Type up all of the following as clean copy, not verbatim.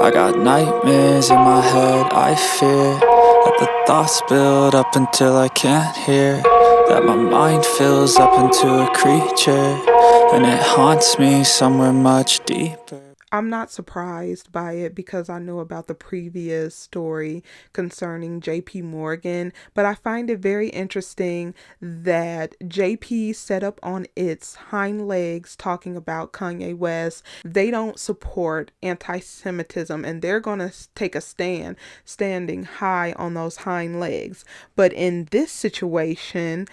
I got nightmares in my head, I fear that the thoughts build up until I can't hear, that my mind fills up into a creature, and it haunts me somewhere much deeper. I'm not surprised by it because I know about the previous story concerning JP Morgan, but I find it very interesting that JP set up on its hind legs talking about Kanye West. They don't support anti-Semitism and they're going to take a standing high on those hind legs. But in this situation,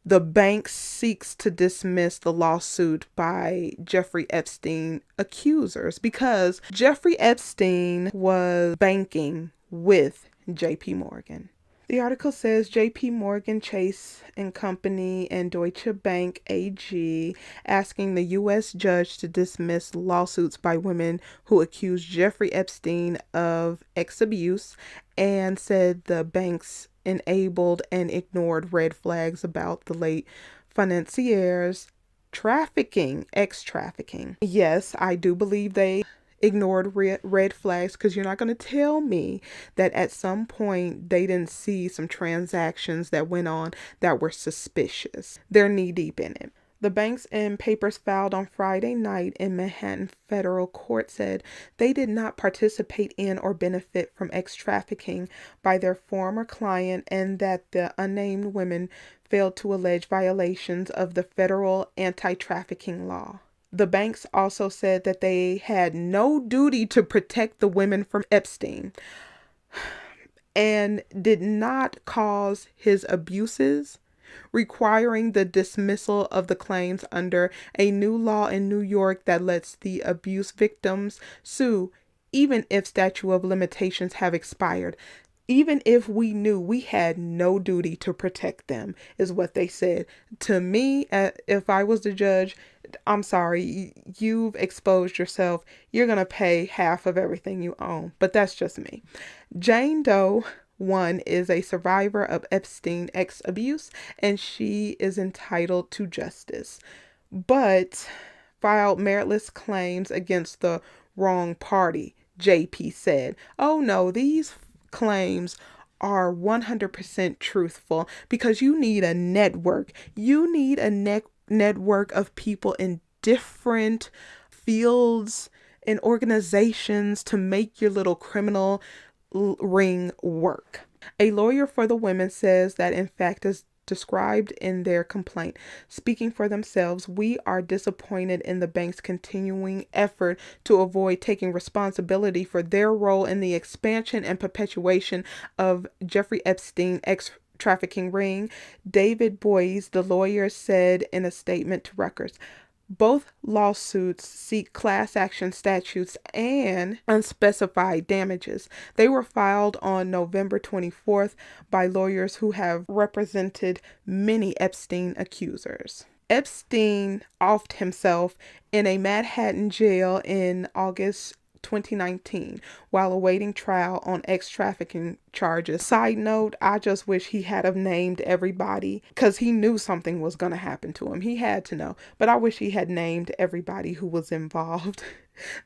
the bank seeks to dismiss the lawsuit by Jeffrey Epstin accusers because Jeffrey Epstin was banking with JP Morgan. The article says JP Morgan Chase and Company and Deutsche Bank AG asking the U.S. judge to dismiss lawsuits by women who accused Jeffrey Epstin of sex abuse and said the banks enabled and ignored red flags about the late financier's trafficking. Yes, I do believe they ignored red flags because you're not going to tell me that at some point they didn't see some transactions that went on that were suspicious. They're knee deep in it. The banks and papers filed on Friday night in Manhattan federal court said they did not participate in or benefit from trafficking by their former client and that the unnamed women failed to allege violations of the federal anti-trafficking law. The banks also said that they had no duty to protect the women from Epstin and did not cause his abuses, requiring the dismissal of the claims under a new law in New York that lets the abuse victims sue even if statute of limitations have expired. Even if we knew, we had no duty to protect them, is what they said. To me, if I was the judge, I'm sorry, you've exposed yourself. You're going to pay half of everything you own. But that's just me. Jane Doe 1 is a survivor of Epstein sex abuse, and she is entitled to justice, but filed meritless claims against the wrong party, JP said. Oh no, these claims are 100% truthful because you need a network. You need a network of people in different fields and organizations to make your little criminal ring work. A lawyer for the women says that in fact, as described in their complaint, speaking for themselves, we are disappointed in the bank's continuing effort to avoid taking responsibility for their role in the expansion and perpetuation of Jeffrey Epstein's trafficking ring. David Boyes, the lawyer, said in a statement to Reuters. Both lawsuits seek class action statutes and unspecified damages. They were filed on November 24th by lawyers who have represented many Epstein accusers. Epstein offed himself in a Manhattan jail in August 2019 while awaiting trial on trafficking charges. Side note, I just wish he had have named everybody because he knew something was going to happen to him. He had to know, but I wish he had named everybody who was involved.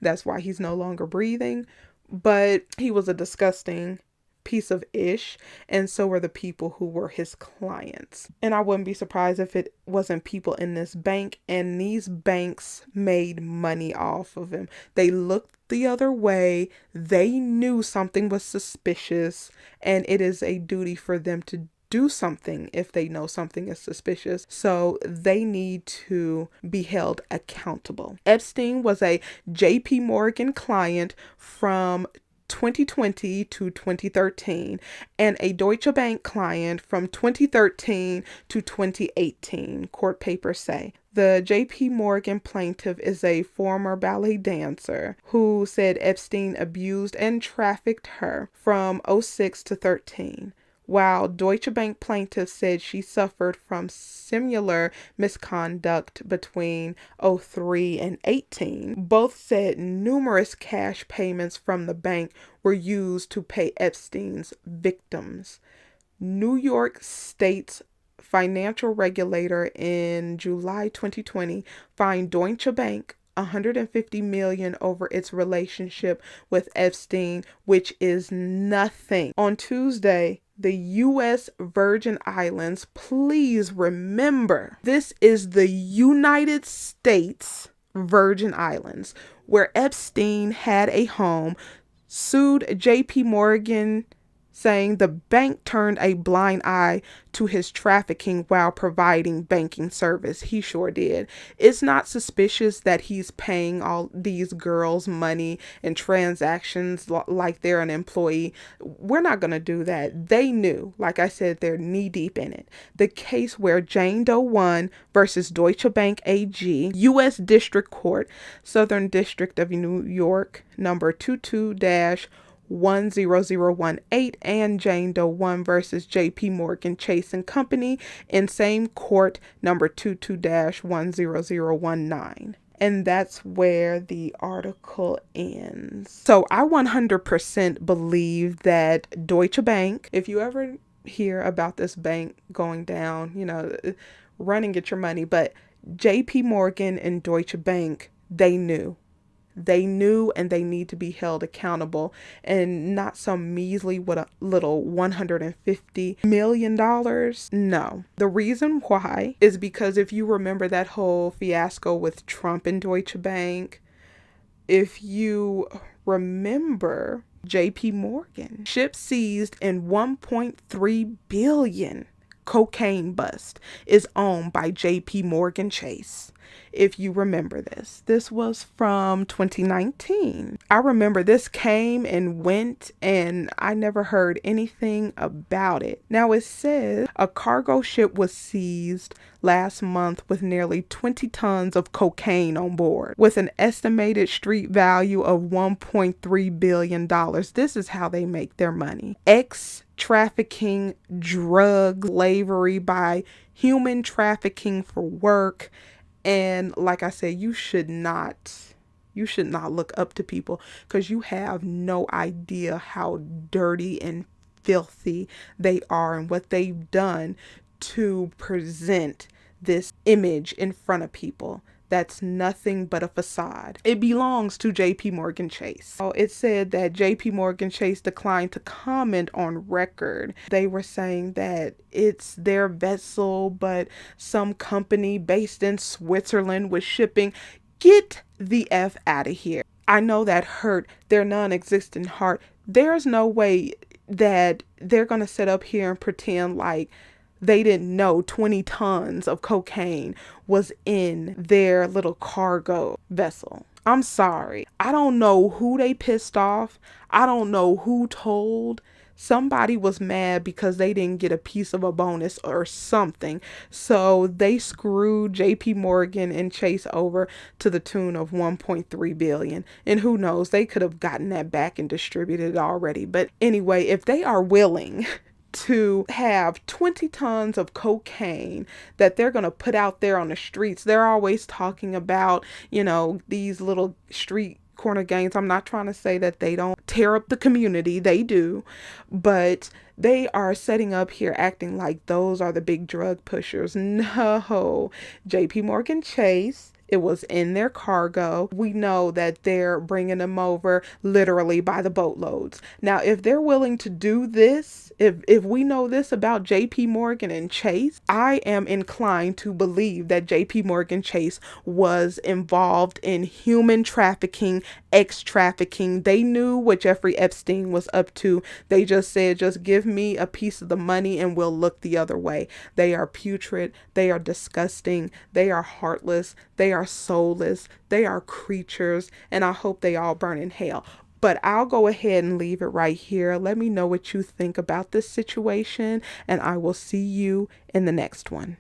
That's why he's no longer breathing, but he was a disgusting piece of ish, and so were the people who were his clients. And I wouldn't be surprised if it wasn't people in this bank, and these banks made money off of him. They looked the other way. They knew something was suspicious, and it is a duty for them to do something if they know something is suspicious. So they need to be held accountable. Epstin was a JP Morgan client from 2020 to 2013 and a Deutsche Bank client from 2013 to 2018, court papers say. The JP Morgan plaintiff is a former ballet dancer who said Epstin abused and trafficked her from 06 to 13. While Deutsche Bank plaintiff said she suffered from similar misconduct between 03 and 18. Both said numerous cash payments from the bank were used to pay Epstein's victims. New York State's financial regulator in July 2020 fined Deutsche Bank $150 million over its relationship with Epstin, which is nothing. On Tuesday, the U.S. Virgin Islands, please remember, this is the United States Virgin Islands, where Epstin had a home, sued JP Morgan, saying the bank turned a blind eye to his trafficking while providing banking service. He sure did. It's not suspicious that he's paying all these girls money and transactions like they're an employee. We're not going to do that. They knew. Like I said, they're knee deep in it. The case where Jane Doe won versus Deutsche Bank AG, U.S. District Court, Southern District of New York, number 22-10018, and Jane Doe 1 versus JPMorgan Chase and Company in same court, number 22-10019. And that's where the article ends. So I 100% believe that Deutsche Bank, if you ever hear about this bank going down, run and get your money. But JP Morgan and Deutsche Bank, they knew. They knew, and they need to be held accountable, and not some measly with a little $150 million. No. The reason why is because if you remember that whole fiasco with Trump and Deutsche Bank, if you remember, JP Morgan, ship seized in $1.3 billion cocaine bust is owned by JP Morgan Chase. If you remember this was from 2019. I remember this came and went, and I never heard anything about it. Now it says a cargo ship was seized last month with nearly 20 tons of cocaine on board, with an estimated street value of $1.3 billion. This is how they make their money. Trafficking, drug slavery by human trafficking for work. And like I said, you should not look up to people, because you have no idea how dirty and filthy they are and what they've done to present this image in front of people. That's nothing but a facade. It belongs to JP Morgan Chase. So it said that JP Morgan Chase declined to comment on record. They were saying that it's their vessel, but some company based in Switzerland was shipping. Get the F out of here. I know that hurt their non-existent heart. There's no way that they're going to sit up here and pretend like they didn't know 20 tons of cocaine was in their little cargo vessel. I'm sorry. I don't know who they pissed off. I don't know who told. Somebody was mad because they didn't get a piece of a bonus or something. So they screwed JP Morgan and Chase over to the tune of $1.3 billion. And who knows, they could have gotten that back and distributed it already. But anyway, if they are willing to have 20 tons of cocaine that they're going to put out there on the streets. They're always talking about, these little street corner gangs. I'm not trying to say that they don't tear up the community. They do. But they are setting up here acting like those are the big drug pushers. No. JP Morgan Chase, it was in their cargo. We know that they're bringing them over literally by the boatloads. Now, if they're willing to do this, if we know this about JP Morgan and Chase, I am inclined to believe that JP Morgan Chase was involved in human trafficking, trafficking. They knew what Jeffrey Epstein was up to. They just said, just give me a piece of the money and we'll look the other way. They are putrid. They are disgusting. They are heartless. They are soulless. They are creatures. And I hope they all burn in hell. But I'll go ahead and leave it right here. Let me know what you think about this situation, and I will see you in the next one.